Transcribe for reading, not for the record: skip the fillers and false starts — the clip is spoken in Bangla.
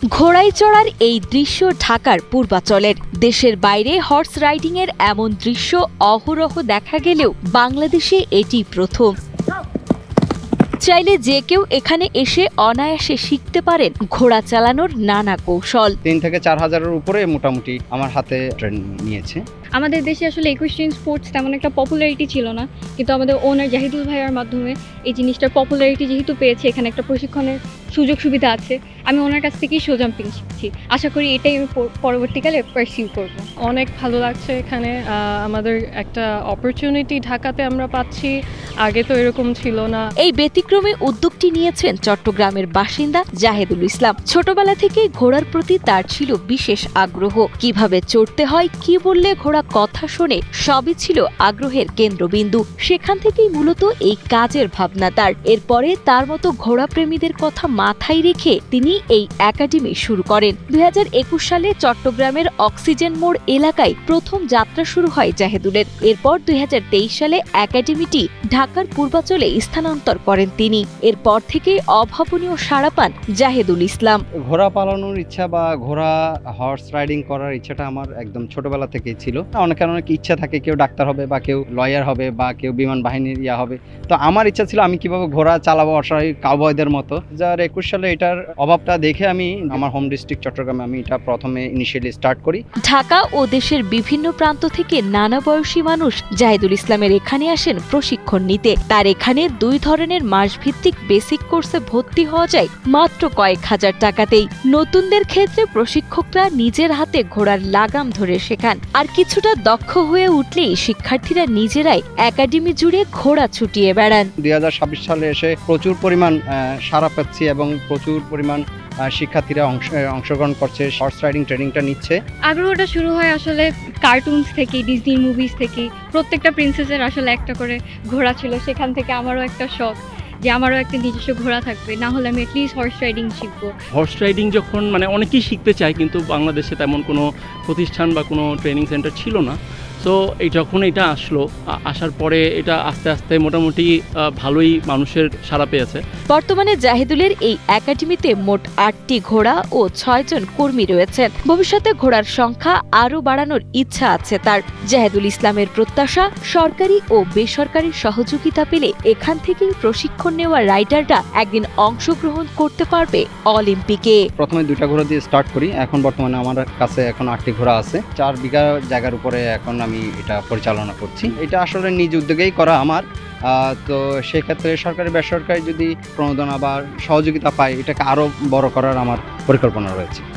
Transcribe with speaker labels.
Speaker 1: ঘোড়ায় চড়ার এই দৃশ্য ঢাকার পূর্বাঞ্চলের। দেশের বাইরে হর্স রাইডিং এর এমন দৃশ্য অহরহ দেখা গেলেও বাংলাদেশে এটি প্রথম। চাইলে যে কেউ এখানে এসে অনায়াসে শিখতে পারেন ঘোড়া চালানোর নানা কৌশল।
Speaker 2: ৩ থেকে ৪ হাজারের উপরে মোটামুটি আমার হাতে ট্রেন নিয়েছে।
Speaker 3: আমাদের দেশে আসলে ইকুয়েস্ট্রিয়ান স্পোর্টস তেমন একটা পপুলারিটি ছিল না, কিন্তু আমাদের ওনার জাহিদুল ভাইয়ার মাধ্যমে এই জিনিসটার পপুলারিটি যেহেতু পেয়েছে, এখানে একটা প্রশিক্ষণের সুযোগ সুবিধা আছে। আমি ওনার কাছ থেকেই শো জাম্পিং শিখছি। আশা করি এটাই আমি পরবর্তীকালে পারসিউ করব।
Speaker 4: অনেক ভালো লাগছে এখানে। আমাদের একটা অপরচুনিটি ঢাকাতে আমরা পাচ্ছি, আগে তো এরকম ছিল না।
Speaker 1: এই ব্যতিক্রমী উদ্যোগটি নিয়েছেন চট্টগ্রামের বাসিন্দা জাহেদুল ইসলাম। ছোটবেলা থেকেই ঘোড়ার প্রতি তার ছিল বিশেষ আগ্রহ। কিভাবে চড়তে হয়, কি বললে ঘোড়া কথা শোনে, সবই ছিল আগ্রহের কেন্দ্রবিন্দু। সেখান থেকেই মূলত এই কাজের ভাবনা তার। এরপরে তার মতো ঘোড়াপ্রেমীদের কথা মাথায় রেখে তিনি এই একাডেমি শুরু করেন। ২০২১ সালে চট্টগ্রামের অক্সিজেন মোড় এলাকায় প্রথম যাত্রা শুরু হয় জাহেদুলের। এরপর ২০২৩ সালে একাডেমিটি ঢাকার পূর্বাঞ্চলে স্থানান্তর করেন তিনি। এরপর থেকে অভাবনীয় সাড়া পান জাহেদুল ইসলাম।
Speaker 2: ঘোড়া পালানোর ইচ্ছা বা ঘোড়া হর্স রাইডিং করার ইচ্ছাটা আমার একদম ছোটবেলা থেকেই ছিল। অনেকের অনেক ইচ্ছা থাকে, কেউ ডাক্তার হবে বা কেউ লয়ার হবে বা কেউ বিমান বাহিনীর হবে। তো আমার ইচ্ছা ছিল আমি কিভাবে ঘোড়া চালাবো অসহায় কাউবয়দের মতো। ২০২১ সালে এটার অভাবটা দেখে আমি আমার হোম ডিস্ট্রিক্ট চট্টগ্রামে আমি এটা প্রথমে ইনিশিয়ালি স্টার্ট করি।
Speaker 1: ঢাকা ও দেশের বিভিন্ন প্রান্ত থেকে নানা বয়সী মানুষ জাহেদুল ইসলামের এখানে আসেন প্রশিক্ষণ নিতে। তার এখানে ২ ধরনের মাসভিত্তিক বেসিক কোর্সে ভর্তি হওয়া যায় মাত্র কয়েক হাজার টাকাতেই। নতুনদের ক্ষেত্রে প্রশিক্ষকরা নিজের হাতে ঘোড়ার লাগাম ধরে শেখান। আর কিছুটা দক্ষ হয়ে উঠলেই শিক্ষার্থীরা নিজেরাই একাডেমি জুড়ে ঘোড়া ছুটিয়ে বেড়ান।
Speaker 2: ২০২৬ সালে এসে প্রচুর পরিমাণ সাড়া পাচ্ছি এবং প্রচুর পরিমাণ শিক্ষার্থীরা অংশগ্রহণ করছে, হর্স রাইডিং ট্রেনিংটা নিচ্ছে।
Speaker 3: আগ্রহটা শুরু হয় আসলে কার্টুনস থেকে, ডিজনি মুভিজ থেকে। প্রত্যেকটা প্রিন্সেসের আসলে একটা করে ঘোড়া ছিল। সেখান থেকে আমারও একটা শখ যে আমারও একটা নিজস্ব ঘোড়া থাকবে, না হলে আমি অ্যাটলিস্ট হর্স রাইডিং শিখবো।
Speaker 5: হর্স রাইডিং যখন অনেকেই শিখতে চায়, কিন্তু বাংলাদেশে তেমন কোনো প্রতিষ্ঠান বা কোনো ট্রেনিং সেন্টার ছিল না। সো যখন এটা আসলো, আসার পরে এটা আস্তে আস্তে মোটামুটি ভালোই মানুষের সাড়া পেয়েছে।
Speaker 1: বর্তমানে জাহেদুলের এই একাডেমিতে মোট ৮টি ঘোড়া ও ৬ জন কর্মী রয়েছেন। ভবিষ্যতে ঘোড়ার সংখ্যা আরও বাড়ানোর ইচ্ছা আছে তার। জাহেদুল ইসলামের প্রত্যাশা, সরকারি ও বেসরকারি সহযোগিতা পেলে এখান থেকেই প্রশিক্ষণ নেওয়া রাইডাররা একদিন অংশগ্রহণ করতে পারবে অলিম্পিকে।
Speaker 2: প্রথমে 2টা ঘোড়া দিয়ে স্টার্ট করি। এখন বর্তমানে আমার কাছে এখন 8টি ঘোড়া আছে। 4 বিঘা জায়গার উপরে এখন আমি এটা পরিচালনা করছি। এটা আসলে নিজ উদ্যোগেই করা আমার। তো সেক্ষেত্রে সরকারি বেসরকারি যদি প্রণোদনা বা সহযোগিতা পাই, এটাকে আরও বড় করার আমার পরিকল্পনা রয়েছে।